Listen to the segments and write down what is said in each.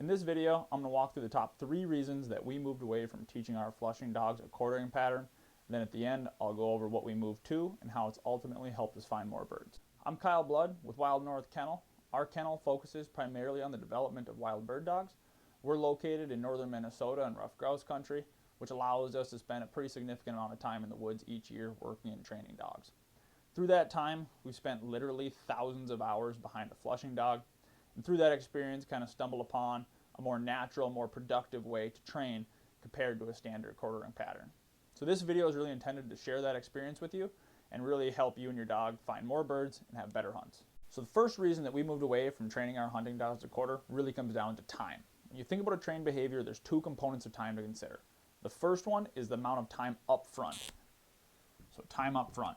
In this video, I'm going to walk through the top 3 reasons that we moved away from teaching our flushing dogs a quartering pattern. Then at the end, I'll go over what we moved to and how it's ultimately helped us find more birds. I'm Kyle Blood with Wild North Kennel. Our kennel focuses primarily on the development of wild bird dogs. We're located in northern Minnesota and rough grouse country, which allows us to spend a pretty significant amount of time in the woods each year working and training dogs. Through that time, we've spent literally thousands of hours behind a flushing dog, and through that experience kind of stumbled upon a more natural, more productive way to train compared to a standard quartering pattern. So this video is really intended to share that experience with you and really help you and your dog find more birds and have better hunts. So the first reason that we moved away from training our hunting dogs to quarter really comes down to time. When you think about a trained behavior, there's 2 components of time to consider. The first one is the amount of time up front. So time up front.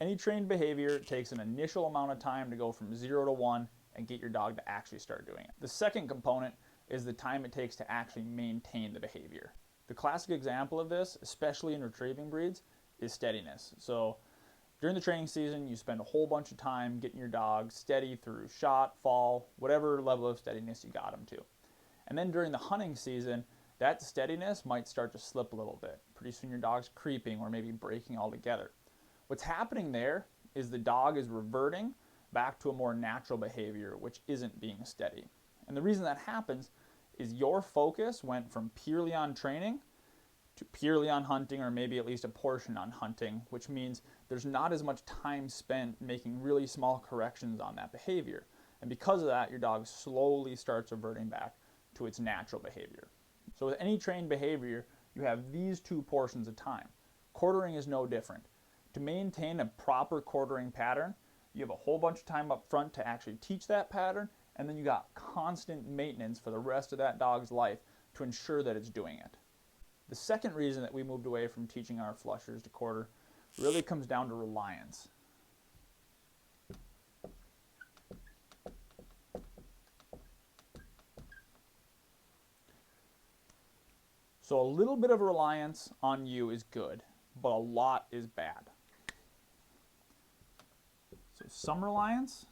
Any trained behavior takes an initial amount of time to go from 0 to 1 and get your dog to actually start doing it. The second component is the time it takes to actually maintain the behavior. The classic example of this, especially in retrieving breeds, is steadiness. So during the training season, you spend a whole bunch of time getting your dog steady through shot, fall, whatever level of steadiness you got them to. And then during the hunting season, that steadiness might start to slip a little bit. Pretty soon your dog's creeping or maybe breaking altogether. What's happening there is the dog is reverting back to a more natural behavior, which isn't being steady. And the reason that happens is your focus went from purely on training to purely on hunting, or maybe at least a portion on hunting, which means there's not as much time spent making really small corrections on that behavior. And because of that, your dog slowly starts reverting back to its natural behavior. So with any trained behavior, you have these 2 portions of time. Quartering is no different. To maintain a proper quartering pattern, you have a whole bunch of time up front to actually teach that pattern, and then you got constant maintenance for the rest of that dog's life to ensure that it's doing it. The second reason that we moved away from teaching our flushers to quarter really comes down to reliance. So a little bit of reliance on you is good, but a lot is bad. So some reliance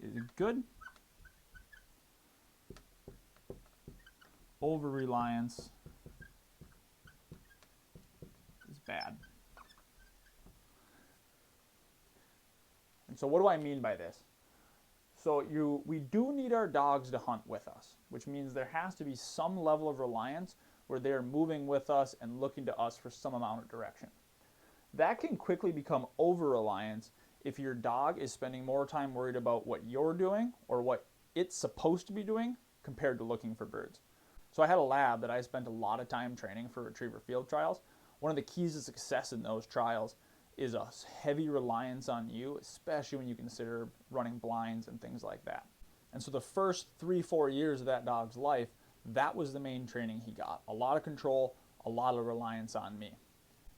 is good. Over-reliance is bad. And so what do I mean by this? So we do need our dogs to hunt with us, which means there has to be some level of reliance where they're moving with us and looking to us for some amount of direction. That can quickly become over-reliance if your dog is spending more time worried about what you're doing or what it's supposed to be doing compared to looking for birds. So I had a lab that I spent a lot of time training for retriever field trials. One of the keys to success in those trials is a heavy reliance on you, especially when you consider running blinds and things like that. And so the first 3-4 years of that dog's life, that was the main training he got. A lot of control, a lot of reliance on me.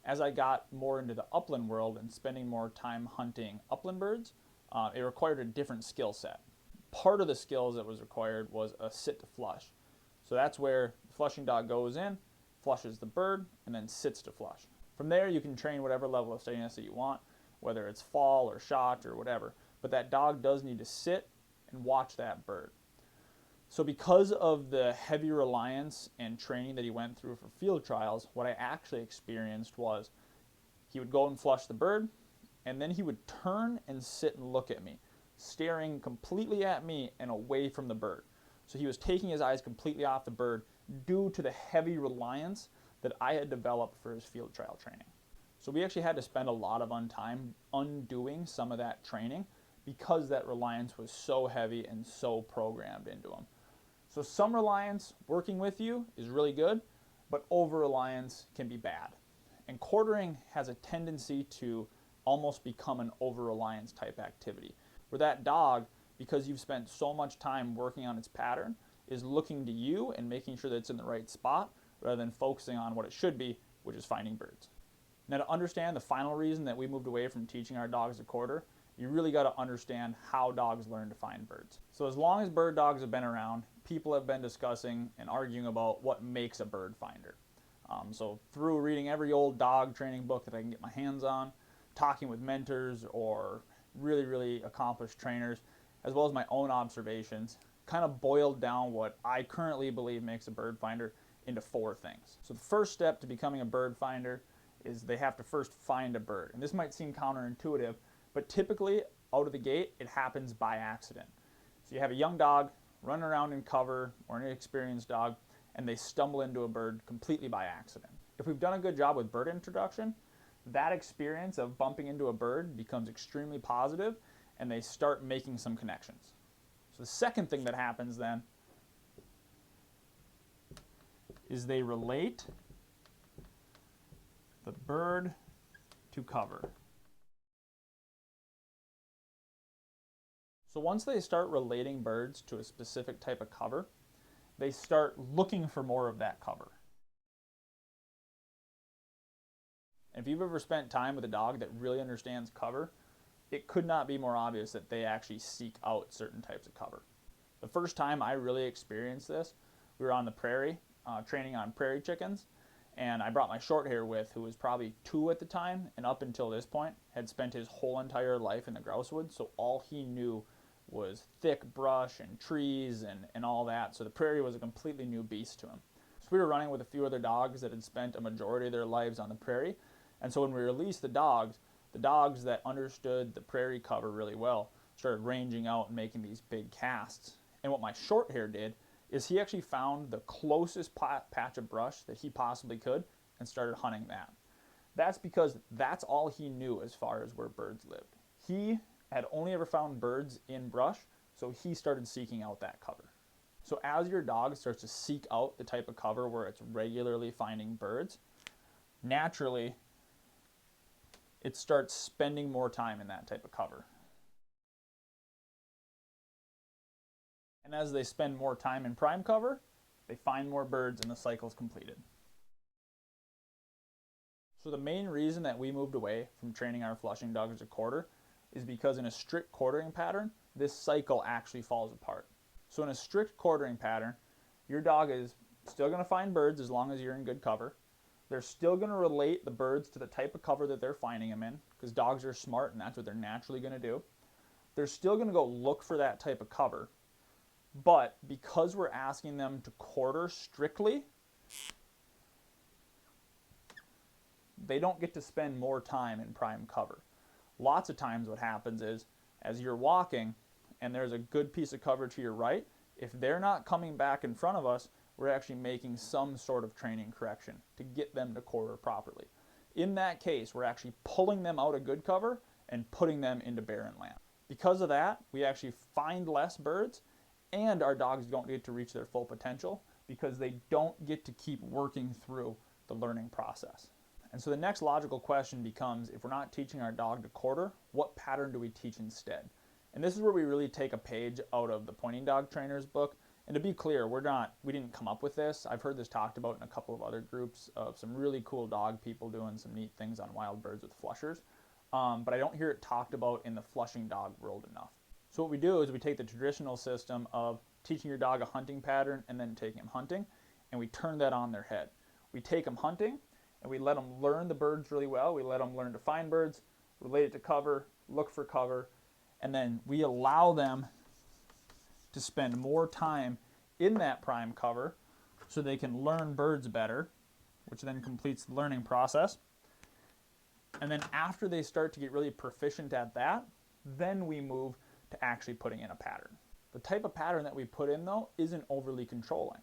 As I got more into the upland world and spending more time hunting upland birds, it required a different skill set. Part of the skills that was required was a sit to flush. So that's where the flushing dog goes in, flushes the bird, and then sits to flush. From there, you can train whatever level of steadiness that you want, whether it's fall or shot or whatever. But that dog does need to sit and watch that bird. So because of the heavy reliance and training that he went through for field trials, what I actually experienced was he would go and flush the bird, and then he would turn and sit and look at me, staring completely at me and away from the bird. So he was taking his eyes completely off the bird due to the heavy reliance that I had developed for his field trial training. So we actually had to spend a lot of time undoing some of that training because that reliance was so heavy and so programmed into him. So some reliance working with you is really good, but over-reliance can be bad. And quartering has a tendency to almost become an over-reliance type activity, where that dog, because you've spent so much time working on its pattern, is looking to you and making sure that it's in the right spot rather than focusing on what it should be, which is finding birds. Now, to understand the final reason that we moved away from teaching our dogs to quarter, you really got to understand how dogs learn to find birds. So as long as bird dogs have been around, people have been discussing and arguing about what makes a bird finder. So through reading every old dog training book that I can get my hands on, talking with mentors or really, really accomplished trainers, as well as my own observations, kind of boiled down what I currently believe makes a bird finder into 4 things. So the first step to becoming a bird finder is they have to first find a bird. And this might seem counterintuitive, but typically out of the gate, it happens by accident. So you have a young dog running around in cover, or an inexperienced dog, and they stumble into a bird completely by accident. If we've done a good job with bird introduction, that experience of bumping into a bird becomes extremely positive, and they start making some connections. So the second thing that happens then is they relate the bird to cover. So once they start relating birds to a specific type of cover, they start looking for more of that cover. And if you've ever spent time with a dog that really understands cover, it could not be more obvious that they actually seek out certain types of cover. The first time I really experienced this, we were on the prairie, training on prairie chickens, and I brought my short hair with, who was probably 2 at the time, and up until this point had spent his whole entire life in the grouse woods, so all he knew was thick brush and trees and all that. So the prairie was a completely new beast to him. So we were running with a few other dogs that had spent a majority of their lives on the prairie. And so when we released the dogs that understood the prairie cover really well started ranging out and making these big casts. And what my short hair did is he actually found the closest patch of brush that he possibly could and started hunting that. That's because that's all he knew as far as where birds lived. He had only ever found birds in brush, so he started seeking out that cover. So as your dog starts to seek out the type of cover where it's regularly finding birds, naturally it starts spending more time in that type of cover. And as they spend more time in prime cover, they find more birds and the cycle's completed. So the main reason that we moved away from training our flushing dogs to quarter is because in a strict quartering pattern, this cycle actually falls apart. So in a strict quartering pattern, your dog is still going to find birds as long as you're in good cover. They're still going to relate the birds to the type of cover that they're finding them in, because dogs are smart and that's what they're naturally going to do. They're still going to go look for that type of cover, but because we're asking them to quarter strictly, they don't get to spend more time in prime cover. Lots of times what happens is, as you're walking and there's a good piece of cover to your right, if they're not coming back in front of us, we're actually making some sort of training correction to get them to quarter properly. In that case, we're actually pulling them out of good cover and putting them into barren land. Because of that, we actually find less birds, and our dogs don't get to reach their full potential because they don't get to keep working through the learning process. And so the next logical question becomes, if we're not teaching our dog to quarter, what pattern do we teach instead? And this is where we really take a page out of the Pointing Dog Trainer's book. And to be clear, we didn't come up with this. I've heard this talked about in a couple of other groups of some really cool dog people doing some neat things on wild birds with flushers. But I don't hear it talked about in the flushing dog world enough. So what we do is we take the traditional system of teaching your dog a hunting pattern and then taking them hunting, and we turn that on their head. We take them hunting, and we let them learn the birds really well. We let them learn to find birds, relate it to cover, look for cover, and then we allow them to spend more time in that prime cover so they can learn birds better, which then completes the learning process. And then after they start to get really proficient at that, then we move to actually putting in a pattern. The type of pattern that we put in, though, isn't overly controlling.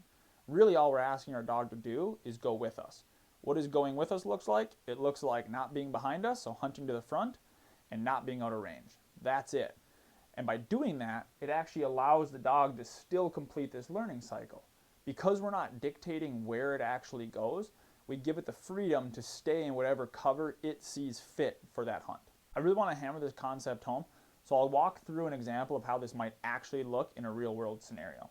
Really all we're asking our dog to do is go with us. What does going with us looks like? It looks like not being behind us, so hunting to the front, and not being out of range. That's it. And by doing that, it actually allows the dog to still complete this learning cycle. Because we're not dictating where it actually goes, we give it the freedom to stay in whatever cover it sees fit for that hunt. I really want to hammer this concept home, so I'll walk through an example of how this might actually look in a real-world scenario.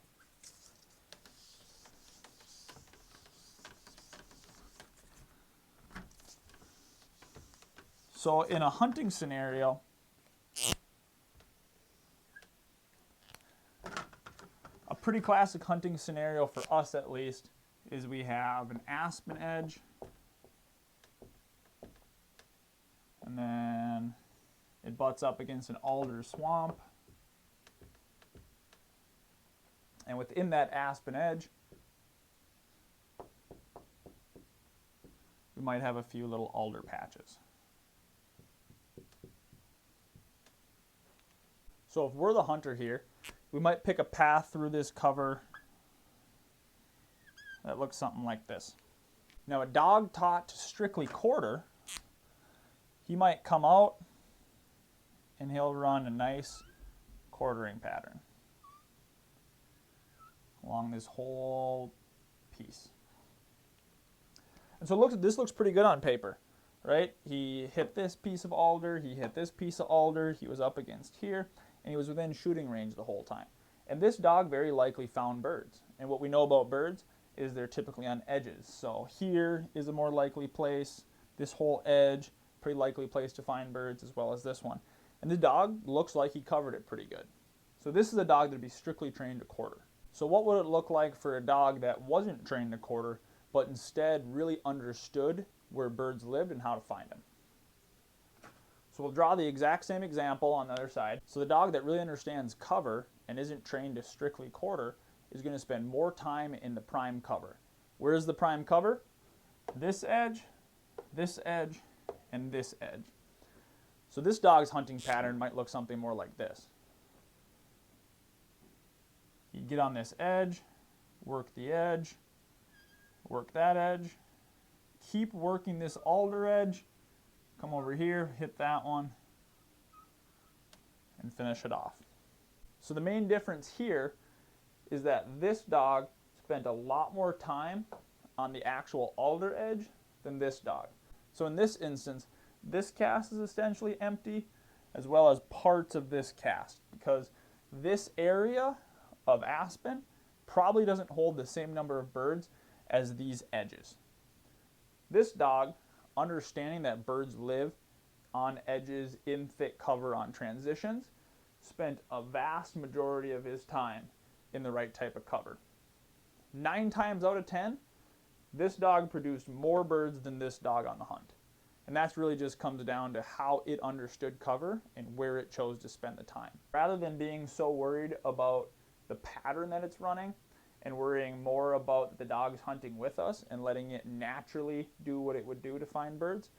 So in a hunting scenario, a pretty classic hunting scenario for us at least is we have an aspen edge, and then it butts up against an alder swamp. And within that aspen edge, we might have a few little alder patches. So if we're the hunter here, we might pick a path through this cover that looks something like this. Now a dog taught to strictly quarter, he might come out and he'll run a nice quartering pattern along this whole piece. And so this looks pretty good on paper, right? He hit this piece of alder, he hit this piece of alder, he was up against here, and he was within shooting range the whole time. And this dog very likely found birds. And what we know about birds is they're typically on edges. So here is a more likely place, this whole edge, pretty likely place to find birds, as well as this one. And the dog looks like he covered it pretty good. So this is a dog that would be strictly trained to quarter. So what would it look like for a dog that wasn't trained to quarter, but instead really understood where birds lived and how to find them? So we'll draw the exact same example on the other side. So the dog that really understands cover and isn't trained to strictly quarter is going to spend more time in the prime cover. Where is the prime cover? This edge, and this edge. So this dog's hunting pattern might look something more like this. You get on this edge, work the edge, work that edge, keep working this alder edge, come over here, hit that one, and finish it off. So the main difference here is that this dog spent a lot more time on the actual alder edge than this dog. So in this instance, this cast is essentially empty, as well as parts of this cast, because this area of aspen probably doesn't hold the same number of birds as these edges. This dog, understanding that birds live on edges, in thick cover, on transitions, spent a vast majority of his time in the right type of cover. 9 times out of 10, this dog produced more birds than this dog on the hunt. And that's really just comes down to how it understood cover and where it chose to spend the time. Rather than being so worried about the pattern that it's running and worrying more about the dog's hunting with us and letting it naturally do what it would do to find birds,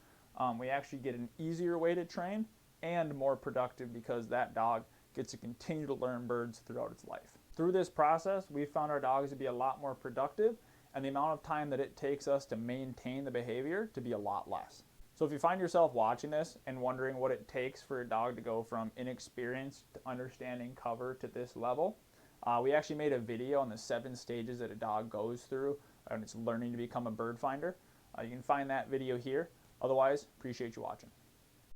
we actually get an easier way to train and more productive because that dog gets to continue to learn birds throughout its life. Through this process, we found our dogs to be a lot more productive and the amount of time that it takes us to maintain the behavior to be a lot less. So if you find yourself watching this and wondering what it takes for a dog to go from inexperienced to understanding cover to this level, we actually made a video on the 7 stages that a dog goes through when it's learning to become a bird finder. You can find that video here. Otherwise, appreciate you watching.